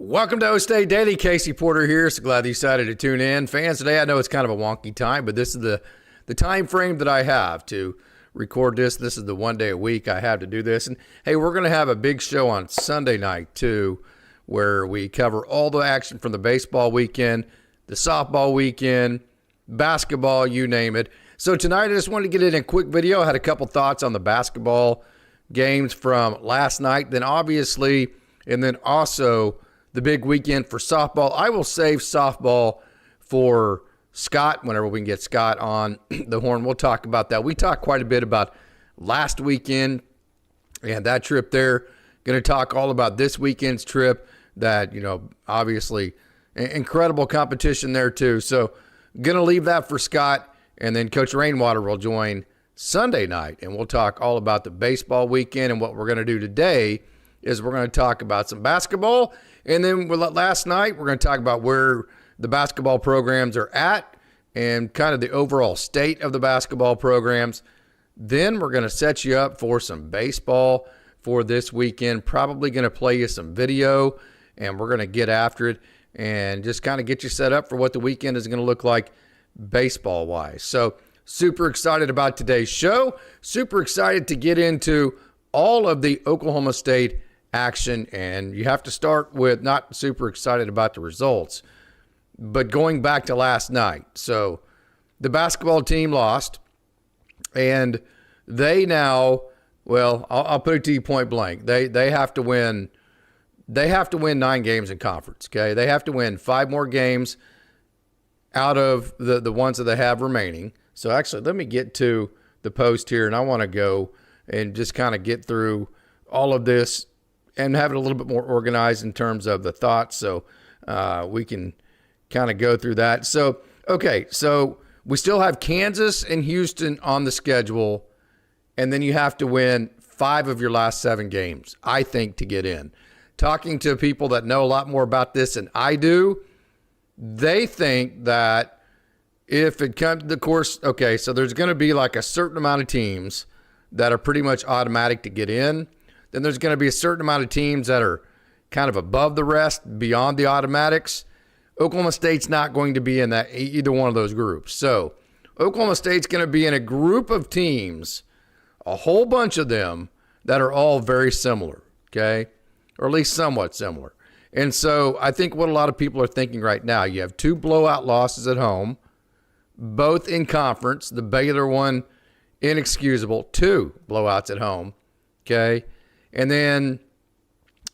Welcome to OState Daily. Casey Porter here. So glad that you decided to tune in. Fans, today I know it's kind of a wonky time, but this is the time frame that I have to record this. This is the one day a week I have to do this. And hey, we're going to have a big show on Sunday night too, where we cover all the action from the baseball weekend, the softball weekend, basketball, you name it. So tonight I just wanted to get in a quick video. I had a couple thoughts on the basketball games from last night, then obviously, and then also the big weekend for softball. I will save softball for Scott whenever we can get Scott on the horn. We'll talk about that. We talked quite a bit about last weekend and that trip there. Going to talk all about this weekend's trip that, obviously incredible competition there too. So going to leave that for Scott, and then Coach Rainwater will join Sunday night, and we'll talk all about the baseball weekend. And what we're going to do today is we're going to talk about some basketball. And then last night, we're going to talk about where the basketball programs are at and kind of the overall state of the basketball programs. Then we're going to set you up for some baseball for this weekend. Probably going to play you some video, and we're going to get after it and just kind of get you set up for what the weekend is going to look like baseball-wise. So super excited about today's show. Super excited to get into all of the Oklahoma State action, and you have to start with not super excited about the results, but going back to last night. So the basketball team lost, and they now, well, I'll put it to you point blank. They have to win. They have to win 9 games in conference. Okay, they have to win 5 more games out of the ones that they have remaining. So actually, let me get to the post here, and I want to go and just kind of get through all of this and have it a little bit more organized in terms of the thoughts, so we can kind of go through that. So, okay, so we still have Kansas and Houston on the schedule, and then you have to win 5 of your last 7 games, I think, to get in. Talking to people that know a lot more about this than I do, they think that if it comes to the course, okay, so there's going to be like a certain amount of teams that are pretty much automatic to get in. Then there's going to be a certain amount of teams that are kind of above the rest, beyond the automatics. Oklahoma State's not going to be in that either one of those groups. So Oklahoma State's going to be in a group of teams, a whole bunch of them, that are all very similar, okay, or at least somewhat similar. And so I think what a lot of people are thinking right now, you have 2 blowout losses at home, both in conference. The Baylor one, inexcusable. 2 blowouts at home, okay? And then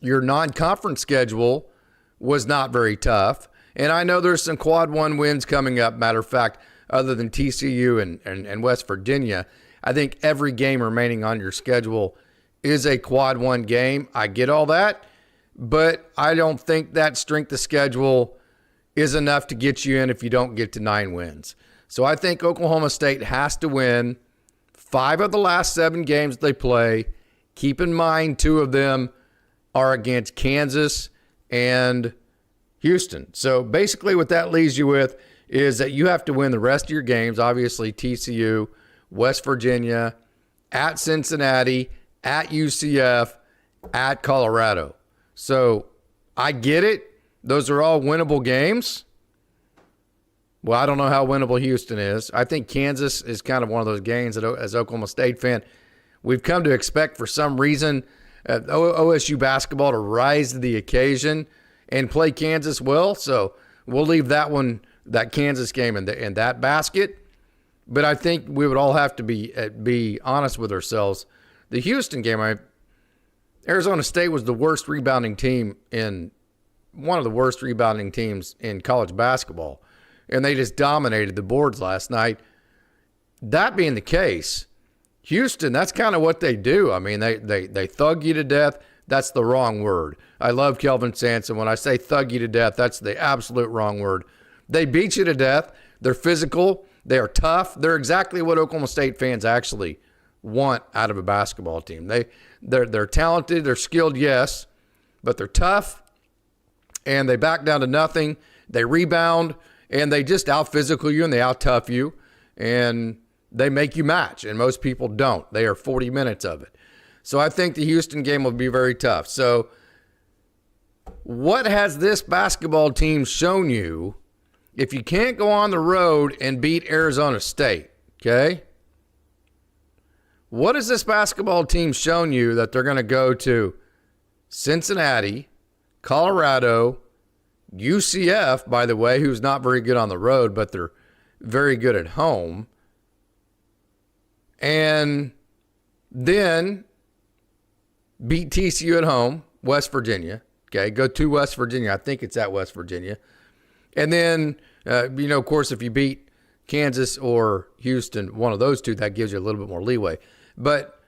your non-conference schedule was not very tough. And I know there's some quad 1 wins coming up. Matter of fact, other than TCU and West Virginia, I think every game remaining on your schedule is a quad 1 game. I get all that, but I don't think that strength of schedule is enough to get you in if you don't get to 9 wins. So I think Oklahoma State has to win 5 of the last 7 games they play. Keep in mind 2 of them are against Kansas and Houston. So basically what that leaves you with is that you have to win the rest of your games, obviously TCU, West Virginia, at Cincinnati, at UCF, at Colorado. So I get it. Those are all winnable games. Well, I don't know how winnable Houston is. I think Kansas is kind of one of those games that, as an Oklahoma State fan, we've come to expect for some reason OSU basketball to rise to the occasion and play Kansas well. So we'll leave that one, that Kansas game in that basket. But I think we would all have to be honest with ourselves. The Houston game, Arizona State was the worst rebounding team one of the worst rebounding teams in college basketball. And they just dominated the boards last night. That being the case, Houston, that's kind of what they do. I mean, they thug you to death. That's the wrong word. I love Kelvin Sampson. When I say thug you to death, that's the absolute wrong word. They beat you to death. They're physical. They are tough. They're exactly what Oklahoma State fans actually want out of a basketball team. They're talented. They're skilled, yes, but they're tough, and they back down to nothing. They rebound, and they just out-physical you, and they out-tough you, and they make you match, and most people don't. They are 40 minutes of it. So I think the Houston game will be very tough. So what has this basketball team shown you if you can't go on the road and beat Arizona State, okay? What has this basketball team shown you that they're going to go to Cincinnati, Colorado, UCF, by the way, who's not very good on the road, but they're very good at home, and then beat TCU at home, West Virginia, okay? Go to West Virginia. I think it's at West Virginia. And then, of course, if you beat Kansas or Houston, one of those two, that gives you a little bit more leeway. But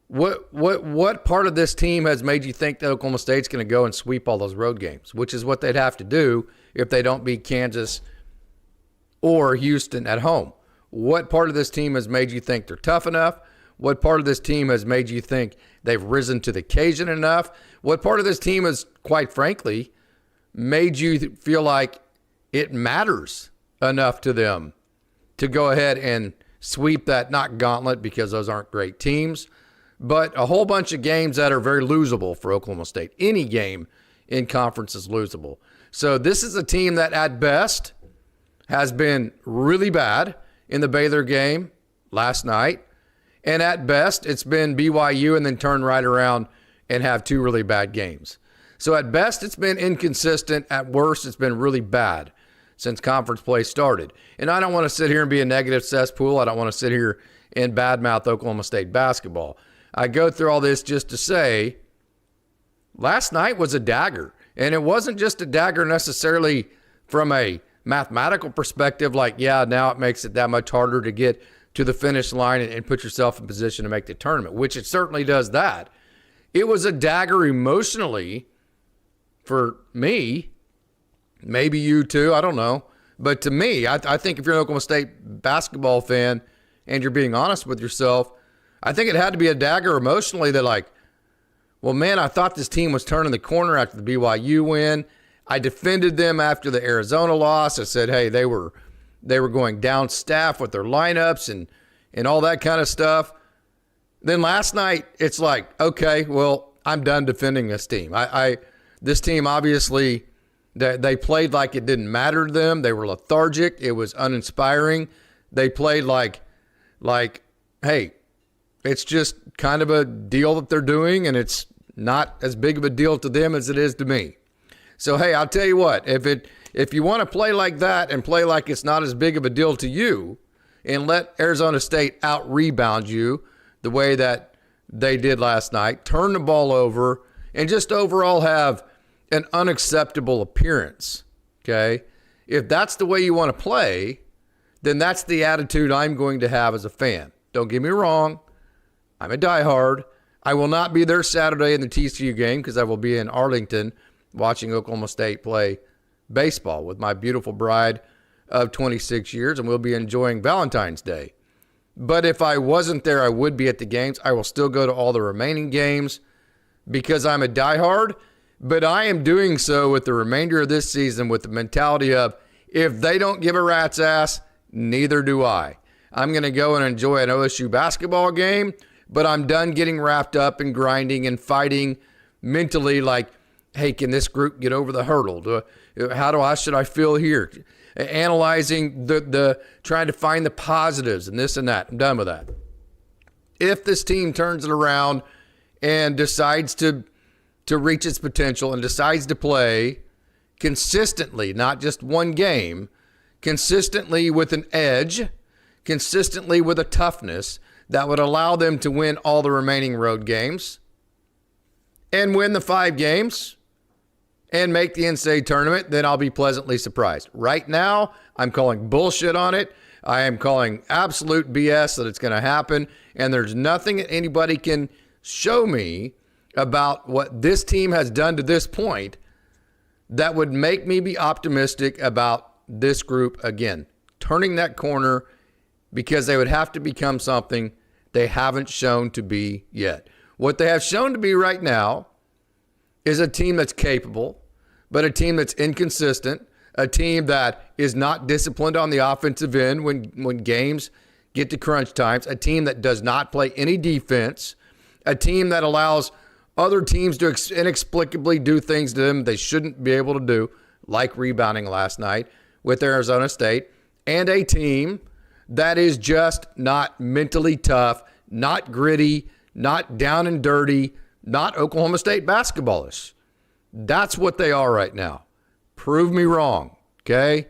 what part of this team has made you think that Oklahoma State's going to go and sweep all those road games, which is what they'd have to do if they don't beat Kansas or Houston at home? What part of this team has made you think they're tough enough? What part of this team has made you think they've risen to the occasion enough? What part of this team has, quite frankly, made you feel like it matters enough to them to go ahead and sweep that, not Gauntlet, because those aren't great teams, but a whole bunch of games that are very losable for Oklahoma State. Any game in conference is losable. So this is a team that at best has been really bad in the Baylor game last night. And at best, it's been BYU and then turn right around and have two really bad games. So at best, it's been inconsistent. At worst, it's been really bad since conference play started. And I don't want to sit here and be a negative cesspool. I don't want to sit here and badmouth Oklahoma State basketball. I go through all this just to say last night was a dagger. And it wasn't just a dagger necessarily from a mathematical perspective, like, yeah, now it makes it that much harder to get to the finish line and put yourself in position to make the tournament, which it certainly does that. It was a dagger emotionally for me, maybe you too, I don't know. But to me, I think if you're an Oklahoma State basketball fan and you're being honest with yourself, I think it had to be a dagger emotionally that, like, well, man, I thought this team was turning the corner after the BYU win. I defended them after the Arizona loss. I said, hey, they were going down staff with their lineups and all that kind of stuff. Then last night, it's like, okay, well, I'm done defending this team. This team, obviously, they played like it didn't matter to them. They were lethargic. It was uninspiring. They played like, hey, it's just kind of a deal that they're doing, and it's not as big of a deal to them as it is to me. So, hey, I'll tell you what, if you want to play like that and play like it's not as big of a deal to you and let Arizona State out-rebound you the way that they did last night, turn the ball over, and just overall have an unacceptable appearance, okay? If that's the way you want to play, then that's the attitude I'm going to have as a fan. Don't get me wrong. I'm a diehard. I will not be there Saturday in the TCU game because I will be in Arlington watching Oklahoma State play baseball with my beautiful bride of 26 years, and we'll be enjoying Valentine's Day. But if I wasn't there, I would be at the games. I will still go to all the remaining games because I'm a diehard, but I am doing so with the remainder of this season with the mentality of, if they don't give a rat's ass, neither do I. I'm going to go and enjoy an OSU basketball game, but I'm done getting wrapped up and grinding and fighting mentally like, hey, can this group get over the hurdle? Should I feel here? Analyzing trying to find the positives and this and that. I'm done with that. If this team turns it around and decides to reach its potential and decides to play consistently, not just one game, consistently with an edge, consistently with a toughness that would allow them to win all the remaining road games and win the 5 games and make the NCAA tournament, then I'll be pleasantly surprised. Right now, I'm calling bullshit on it. I am calling absolute BS that it's going to happen, and there's nothing that anybody can show me about what this team has done to this point that would make me be optimistic about this group again, turning that corner, because they would have to become something they haven't shown to be yet. What they have shown to be right now is a team that's capable, but a team that's inconsistent, a team that is not disciplined on the offensive end when games get to crunch times, a team that does not play any defense, a team that allows other teams to inexplicably do things to them they shouldn't be able to do, like rebounding last night with Arizona State, and a team that is just not mentally tough, not gritty, not down and dirty, not Oklahoma State basketballists. That's what they are right now. Prove me wrong, okay?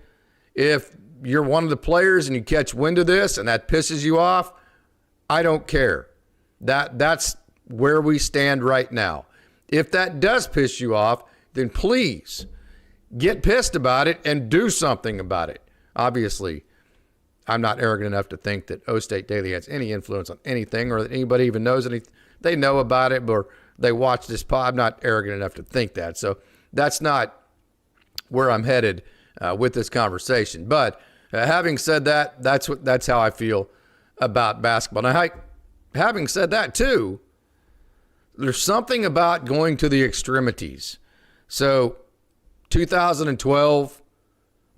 If you're one of the players and you catch wind of this and that pisses you off, I don't care. That's where we stand right now. If that does piss you off, then please get pissed about it and do something about it. Obviously, I'm not arrogant enough to think that OState Daily has any influence on anything or that anybody even knows anything. They know about it or they watch this pod. I'm not arrogant enough to think that. So that's not where I'm headed with this conversation. But having said that, that's how I feel about basketball. Now, having said that too, there's something about going to the extremities. So 2012,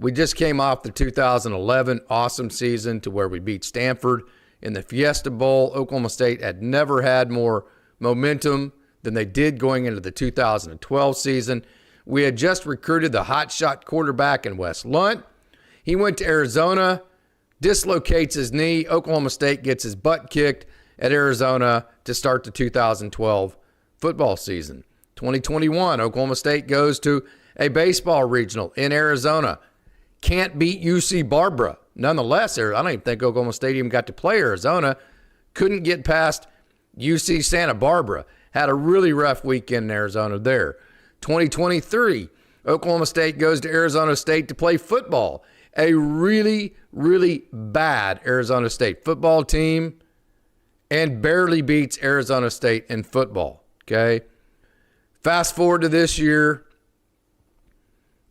we just came off the 2011 awesome season to where we beat Stanford in the Fiesta Bowl. Oklahoma State had never had more momentum than they did going into the 2012 season. We had just recruited the hotshot quarterback in Wes Lunt. He went to Arizona, dislocates his knee. Oklahoma State gets his butt kicked at Arizona to start the 2012 football season. 2021, Oklahoma State goes to a baseball regional in Arizona. Can't beat UC Barbara. Nonetheless, I don't even think Oklahoma State even got to play Arizona. Couldn't get past UC Santa Barbara. Had a really rough weekend in Arizona there. 2023, Oklahoma State goes to Arizona State to play football. A really, really bad Arizona State football team and barely beats Arizona State in football, okay? Fast forward to this year,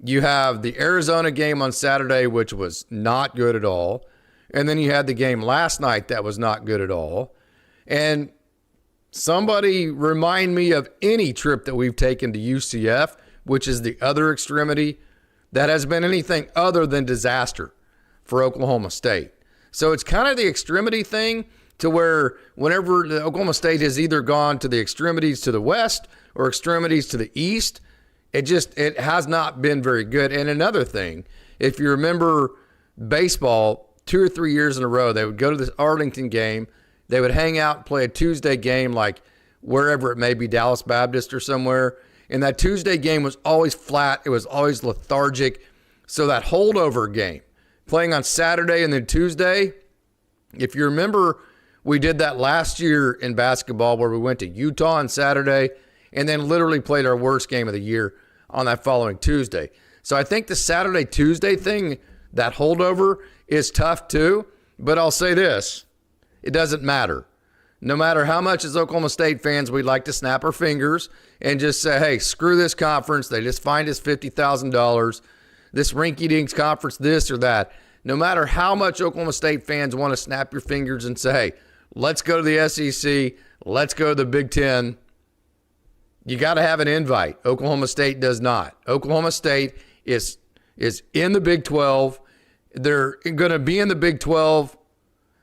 you have the Arizona game on Saturday, which was not good at all. And then you had the game last night that was not good at all. And somebody remind me of any trip that we've taken to UCF, which is the other extremity, that has been anything other than disaster for Oklahoma State. So it's kind of the extremity thing to where whenever the Oklahoma State has either gone to the extremities to the west or extremities to the east, it has not been very good. And another thing, if you remember baseball, 2 or 3 years in a row, they would go to this Arlington game. They would hang out and play a Tuesday game like wherever it may be, Dallas Baptist or somewhere. And that Tuesday game was always flat. It was always lethargic. So that holdover game, playing on Saturday and then Tuesday, if you remember, we did that last year in basketball where we went to Utah on Saturday and then literally played our worst game of the year on that following Tuesday. So I think the Saturday-Tuesday thing, that holdover, is tough too. But I'll say this, it doesn't matter. No matter how much as Oklahoma State fans we'd like to snap our fingers and just say, hey, screw this conference. They just fined us $50,000. This rinky-dinks conference, this or that. No matter how much Oklahoma State fans want to snap your fingers and say, hey, let's go to the SEC, let's go to the Big Ten, you got to have an invite. Oklahoma State does not. Oklahoma State is in the Big 12. They're going to be in the Big 12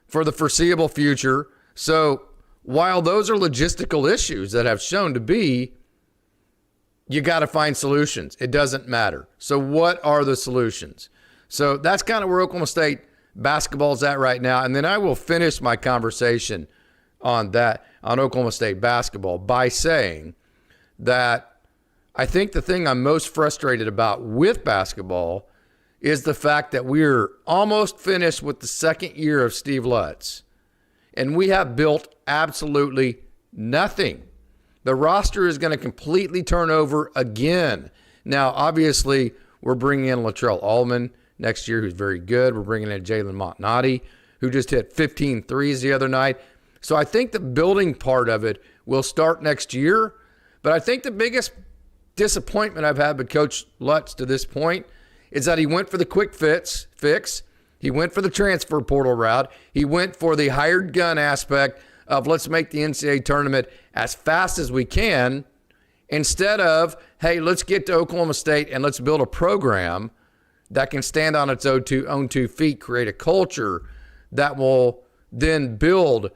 for the foreseeable future. So while those are logistical issues that have shown to be, you got to find solutions. It doesn't matter. So what are the solutions? So that's kind of where Oklahoma State basketball is at right now. And then I will finish my conversation on Oklahoma State basketball by saying that I think the thing I'm most frustrated about with basketball is the fact that we're almost finished with the second year of Steve Lutz, and we have built absolutely nothing. The roster is going to completely turn over again. Now, obviously, we're bringing in Latrell Allman next year, who's very good. We're bringing in Jalen Montnati, who just hit 15 threes the other night. So I think the building part of it will start next year. But I think the biggest disappointment I've had with Coach Lutz to this point is that he went for the quick fix. He went for the transfer portal route. He went for the hired gun aspect of let's make the NCAA tournament as fast as we can instead of, hey, let's get to Oklahoma State and let's build a program that can stand on its own 2 feet, create a culture that will then build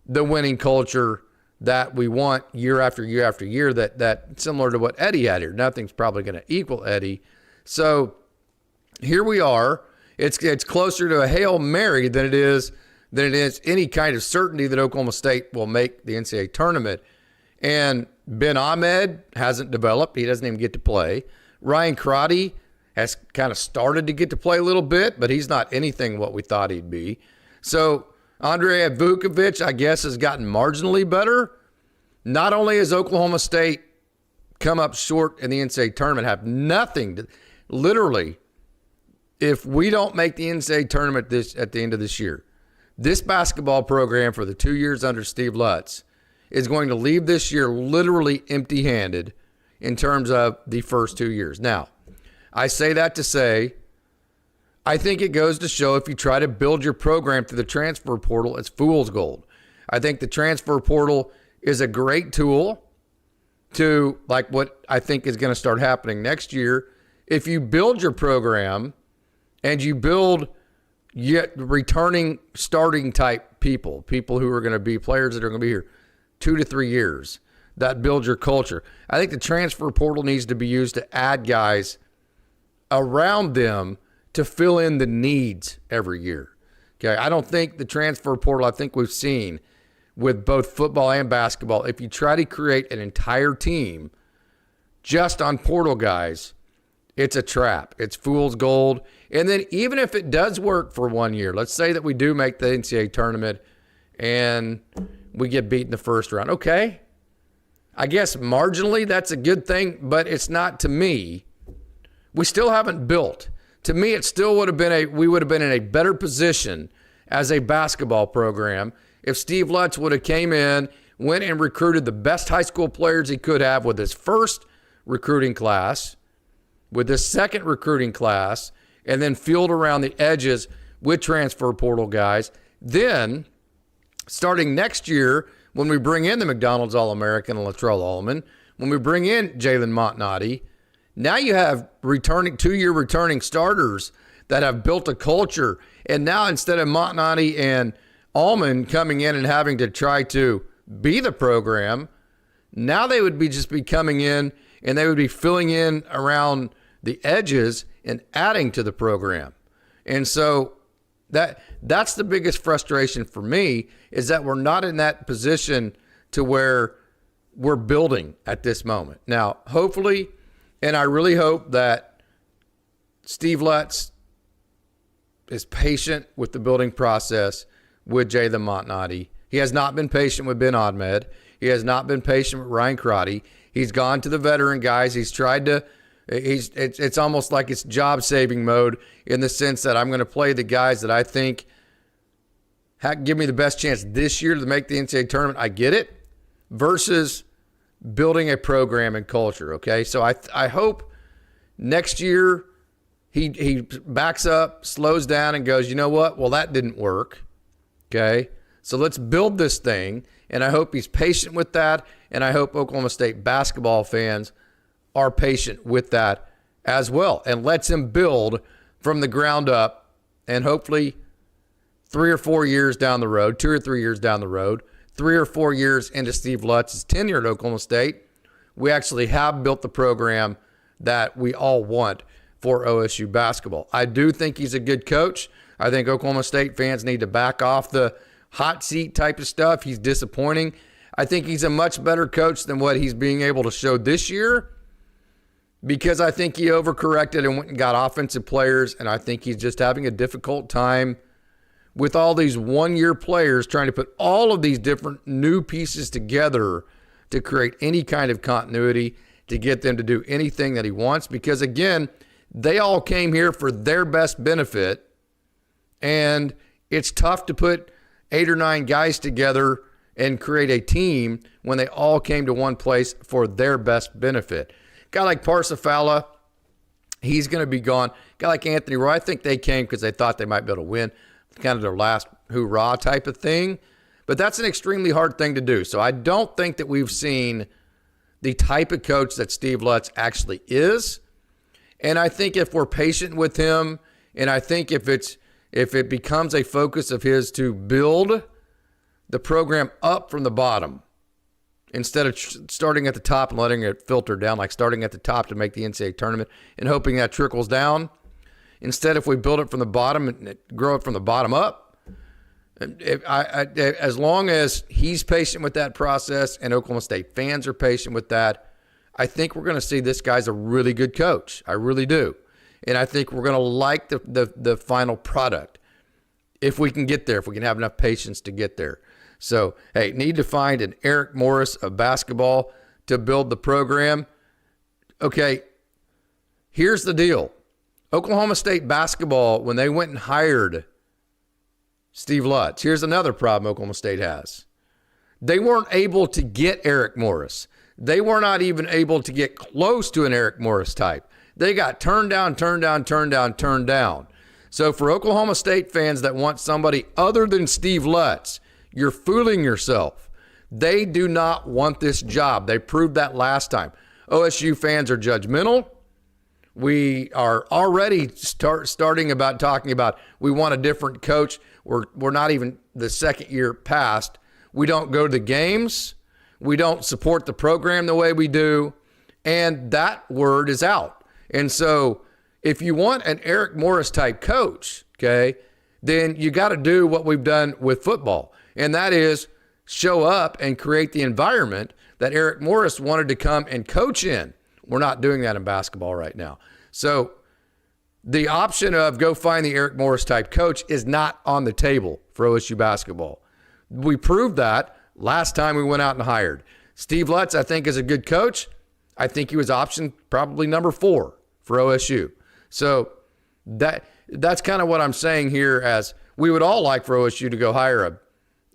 the winning culture that we want year after year after year, that similar to what Eddie had here. Nothing's probably going to equal Eddie. So here we are. It's closer to a Hail Mary than it is any kind of certainty that Oklahoma State will make the NCAA tournament. And Ben Ahmed hasn't developed. He doesn't even get to play. Ryan Crotty has kind of started to get to play a little bit, but he's not anything what we thought he'd be. So Andrei Vukovic, I guess, has gotten marginally better. Not only has Oklahoma State come up short in the NCAA tournament, have nothing to, literally, if we don't make the NCAA tournament at the end of this year, this basketball program for the 2 years under Steve Lutz is going to leave this year literally empty-handed in terms of the first 2 years. Now, I say that to say, I think it goes to show if you try to build your program through the transfer portal, it's fool's gold. I think the transfer portal is a great tool to, like what I think is going to start happening next year. If you build your program and you build yet returning starting type people who are going to be players that are going to be here 2 to 3 years, that build your culture. I think the transfer portal needs to be used to add guys around them to fill in the needs every year. Okay, I don't think the transfer portal, I think we've seen with both football and basketball, if you try to create an entire team just on portal guys, it's a trap. It's fool's gold. And then even if it does work for 1 year, let's say that we do make the NCAA tournament and we get beat in the first round. Okay, I guess marginally that's a good thing, but it's not to me. We still haven't built. To me, it still would have been we would have been in a better position as a basketball program if Steve Lutz would have came in, went and recruited the best high school players he could have with his first recruiting class, with his second recruiting class, and then filled around the edges with transfer portal guys. Then, starting next year, when we bring in the McDonald's All-American and Latrell Allman, when we bring in Jalen Montnati, now you have 2-year returning starters that have built a culture. And now instead of Montnati and Allman coming in and having to try to be the program, now they would be coming in and they would be filling in around the edges and adding to the program. And so that's the biggest frustration for me, is that we're not in that position to where we're building at this moment. Now, hopefully, and I really hope that Steve Lutz is patient with the building process with Jalen Montnati. He has not been patient with Ben Ahmed. He has not been patient with Ryan Crotty. He's gone to the veteran guys. He's tried to it's almost like it's job-saving mode in the sense that I'm going to play the guys that I think give me the best chance this year to make the NCAA tournament. I get it. Versus building a program and culture, okay? So I hope next year he backs up, slows down, and goes, you know what? Well, that didn't work, okay? So let's build this thing, and I hope he's patient with that, and I hope Oklahoma State basketball fans are patient with that as well, and lets him build from the ground up, and hopefully 3 or 4 years down the road, 2 or 3 years down the road, 3 or 4 years into Steve Lutz's tenure at Oklahoma State, we actually have built the program that we all want for OSU basketball. I do think he's a good coach. I think Oklahoma State fans need to back off the hot seat type of stuff. He's disappointing. I think he's a much better coach than what he's being able to show this year, because I think he overcorrected and went and got offensive players, and I think he's just having a difficult time with all these one-year players trying to put all of these different new pieces together to create any kind of continuity to get them to do anything that he wants. Because, again, they all came here for their best benefit, and it's tough to put 8 or 9 guys together and create a team when they all came to one place for their best benefit. Guy like Parsifala, he's going to be gone. Guy like Anthony Roy, I think they came because they thought they might be able to win, kind of their last hoorah type of thing. But that's an extremely hard thing to do. So I don't think that we've seen the type of coach that Steve Lutz actually is. And I think if we're patient with him, and I think if it becomes a focus of his to build the program up from the bottom, instead of starting at the top and letting it filter down, like starting at the top to make the NCAA tournament and hoping that trickles down. Instead, if we build it from the bottom and grow it from the bottom up, as long as he's patient with that process and Oklahoma State fans are patient with that, I think we're going to see this guy's a really good coach. I really do. And I think we're going to like the final product if we can get there, if we can have enough patience to get there. So, hey, need to find an Eric Morris of basketball to build the program. Okay, here's the deal. Oklahoma State basketball, when they went and hired Steve Lutz, here's another problem Oklahoma State has. They weren't able to get Eric Morris. They were not even able to get close to an Eric Morris type. They got turned down. So for Oklahoma State fans that want somebody other than Steve Lutz, you're fooling yourself. They do not want this job. They proved that last time. OSU fans are judgmental. We are already starting about talking about we want a different coach. We're not even the second year past. We don't go to the games. We don't support the program the way we do. And that word is out. And so if you want an Eric Morris type coach, okay, then you got to do what we've done with football. And that is show up and create the environment that Eric Morris wanted to come and coach in. We're not doing that in basketball right now. So the option of go find the Eric Morris type coach is not on the table for OSU basketball. We proved that last time we went out and hired. Steve Lutz, I think, is a good coach. I think he was option probably number 4 for OSU. So that's kind of what I'm saying here, as we would all like for OSU to go hire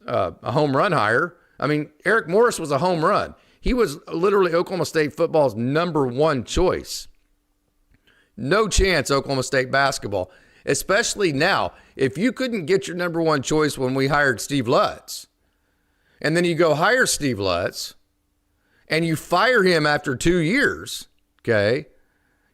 a home run hire. I mean, Eric Morris was a home run. He was literally Oklahoma State football's number 1 choice. No chance Oklahoma State basketball, especially now. If you couldn't get your number 1 choice when we hired Steve Lutz, and then you go hire Steve Lutz, and you fire him after 2 years, okay,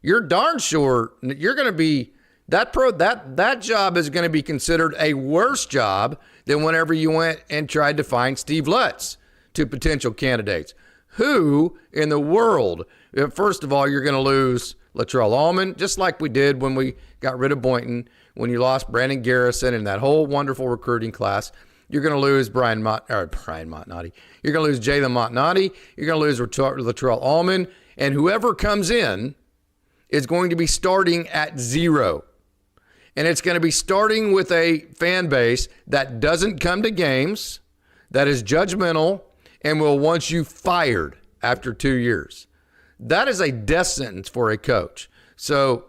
you're darn sure you're going to be, that job is going to be considered a worse job than whenever you went and tried to find Steve Lutz to potential candidates. Who in the world? First of all, you're going to lose Latrell Allman, just like we did when we got rid of Boynton, when you lost Brandon Garrison and that whole wonderful recruiting class. You're going to lose Brian Montnati. You're going to lose Jalen Montnati. You're going to lose Latrell Allman. And whoever comes in is going to be starting at 0. And it's going to be starting with a fan base that doesn't come to games, that is judgmental, and will want you fired after 2 years. That is a death sentence for a coach. So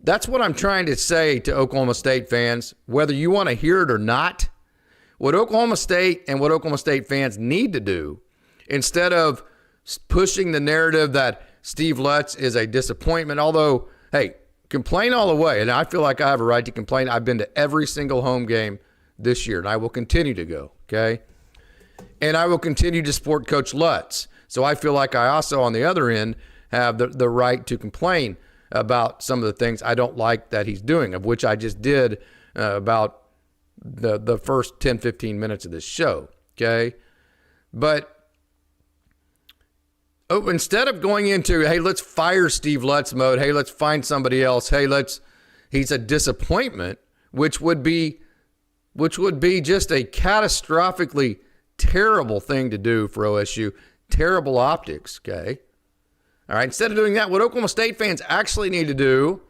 that's what I'm trying to say to Oklahoma State fans, whether you want to hear it or not. What Oklahoma State and what Oklahoma State fans need to do, instead of pushing the narrative that Steve Lutz is a disappointment, although, hey, complain all the way. And I feel like I have a right to complain. I've been to every single home game this year, and I will continue to go, okay? And I will continue to support Coach Lutz. So I feel like I also, on the other end, have the right to complain about some of the things I don't like that he's doing, of which I just did about the first 10, 15 minutes of this show, okay? But instead of going into, hey, let's fire Steve Lutz mode, hey, let's find somebody else, hey, he's a disappointment, which would be just a catastrophically terrible thing to do for OSU. Terrible optics, okay? All right, instead of doing that, what Oklahoma State fans actually need to do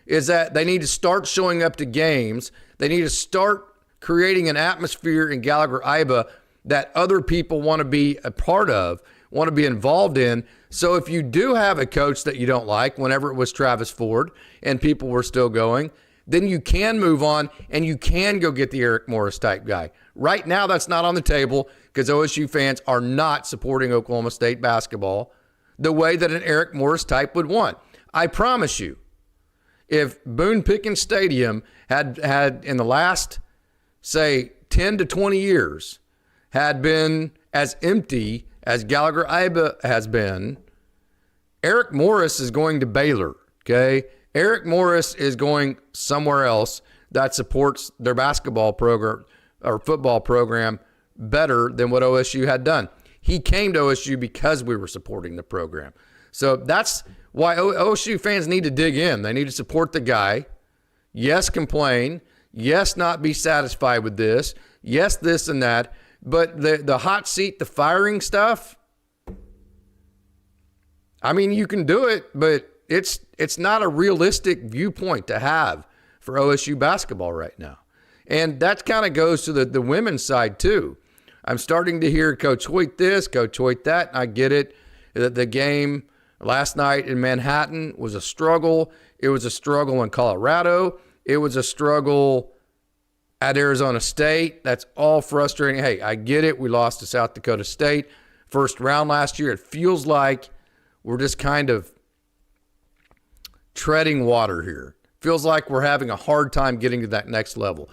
is that they need to start showing up to games. They need to start creating an atmosphere in Gallagher-Iba that other people want to be a part of, want to be involved in. So if you do have a coach that you don't like, whenever it was Travis Ford and people were still going, then you can move on and you can go get the Eric Morris type guy. Right now, that's not on the table because OSU fans are not supporting Oklahoma State basketball the way that an Eric Morris type would want. I promise you, if Boone Pickens Stadium had in the last, say, 10 to 20 years had been as empty as Gallagher-Iba has been, Eric Morris is going to Baylor, okay? Eric Morris is going somewhere else that supports their basketball program or football program better than what OSU had done. He came to OSU because we were supporting the program. So that's why OSU fans need to dig in. They need to support the guy. Yes, complain. Yes, not be satisfied with this. Yes, this and that. But the hot seat, the firing stuff, I mean, you can do it, but it's not a realistic viewpoint to have for OSU basketball right now. And that kind of goes to the women's side too. I'm starting to hear Coach Hoyt this, Coach Hoyt that. I get it. The game last night in Manhattan was a struggle. It was a struggle in Colorado. It was a struggle at Arizona State. That's all frustrating. Hey, I get it. We lost to South Dakota State first round last year. It feels like we're just kind of treading water here. Feels like we're having a hard time getting to that next level.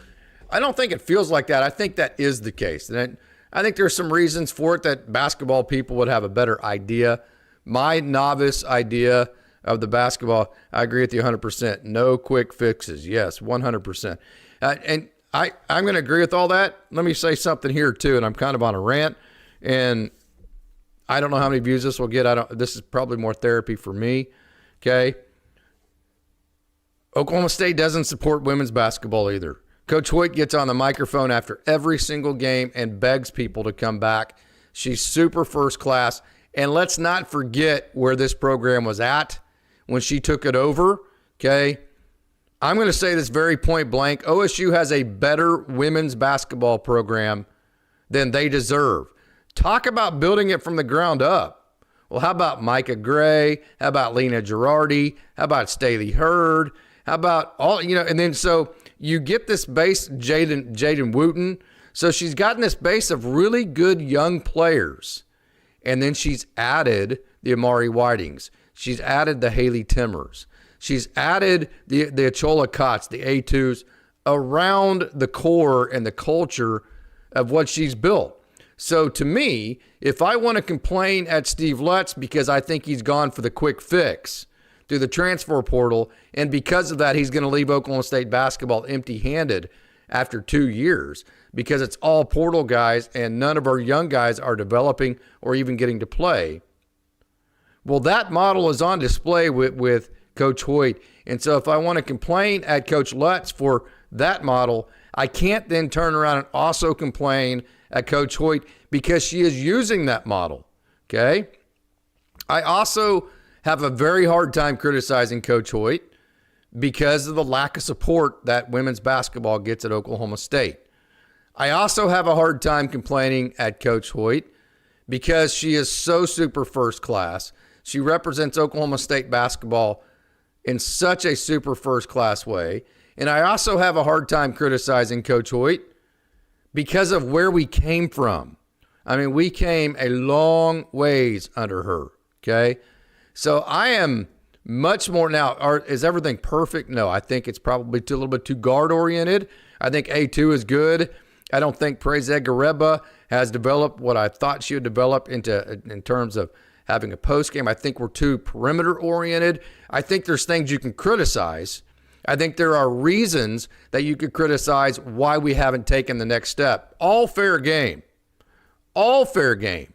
I don't think it feels like that. I think that is the case. And I think there's some reasons for it that basketball people would have a better idea. My novice idea of the basketball, I agree with you 100%. No quick fixes. Yes, 100%. And I'm going to agree with all that. Let me say something here too, and I'm kind of on a rant, and I don't know how many views this will get. This is probably more therapy for me. Okay. Oklahoma State doesn't support women's basketball either. Coach Hoyt gets on the microphone after every single game and begs people to come back. She's super first class. And let's not forget where this program was at when she took it over. Okay. I'm going to say this very point blank. OSU has a better women's basketball program than they deserve. Talk about building it from the ground up. Well, how about Micah Gray? How about Lena Girardi? How about Staley Hurd? How about all, and then so you get this base, Jaden Wooten. So she's gotten this base of really good young players. And then she's added the Amari Whitings. She's added the Haley Timmers. She's added the Achola Kotz, the A2s, around the core and the culture of what she's built. So to me, if I want to complain at Steve Lutz because I think he's gone for the quick fix through the transfer portal, and because of that, he's going to leave Oklahoma State basketball empty-handed after 2 years because it's all portal guys and none of our young guys are developing or even getting to play. Well, that model is on display with Coach Hoyt. And so if I want to complain at Coach Lutz for that model, I can't then turn around and also complain at Coach Hoyt because she is using that model. Okay? I also have a very hard time criticizing Coach Hoyt because of the lack of support that women's basketball gets at Oklahoma State. I also have a hard time complaining at Coach Hoyt because she is so super first class. She represents Oklahoma State basketball in such a super first class way. And I also have a hard time criticizing Coach Hoyt because of where we came from. I mean, we came a long ways under her, okay? So I am much more now. Is everything perfect? No, I think it's probably a little bit too guard-oriented. I think A2 is good. I don't think Praise Gareba has developed what I thought she would develop in terms of having a post game. I think we're too perimeter-oriented. I think there's things you can criticize. I think there are reasons that you could criticize why we haven't taken the next step. All fair game. All fair game.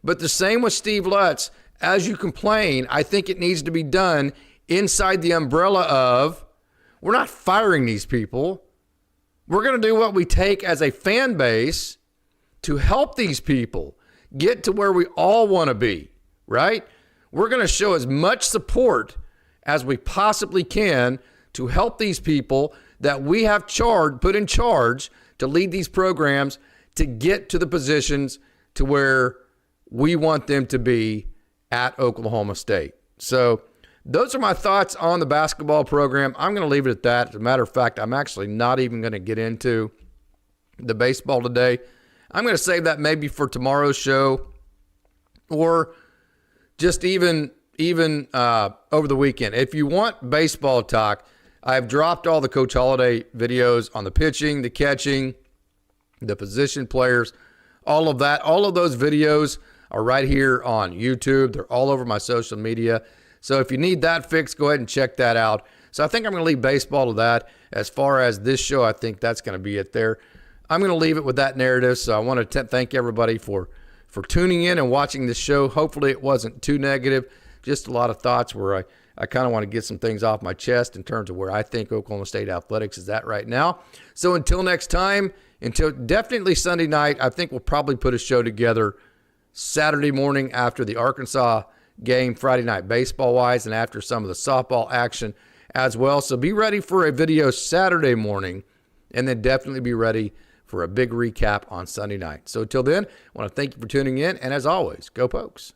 But the same with Steve Lutz. As you complain, I think it needs to be done inside the umbrella of we're not firing these people. We're going to do what we take as a fan base to help these people get to where we all want to be, right? We're going to show as much support as we possibly can to help these people that we have put in charge to lead these programs to get to the positions to where we want them to be at Oklahoma State. So those are my thoughts on the basketball program. I'm going to leave it at that. As a matter of fact, I'm actually not even going to get into the baseball today. I'm going to save that maybe for tomorrow's show or just even over the weekend. If you want baseball talk, I've dropped all the Coach Holiday videos on the pitching, the catching, the position players, all of that. All of those videos are right here on YouTube. They're all over my social media. So if you need that fix, go ahead and check that out. So I think I'm going to leave baseball to that. As far as this show, I think that's going to be it there. I'm going to leave it with that narrative. So I want to thank everybody for for tuning in and watching this show. Hopefully it wasn't too negative. Just a lot of thoughts where I kind of want to get some things off my chest in terms of where I think Oklahoma State athletics is at right now. So until next time, until definitely Sunday night, I think we'll probably put a show together Saturday morning after the Arkansas game, Friday night baseball-wise, and after some of the softball action as well. So be ready for a video Saturday morning, and then definitely be ready for a big recap on Sunday night. So until then, I want to thank you for tuning in, and as always, go Pokes.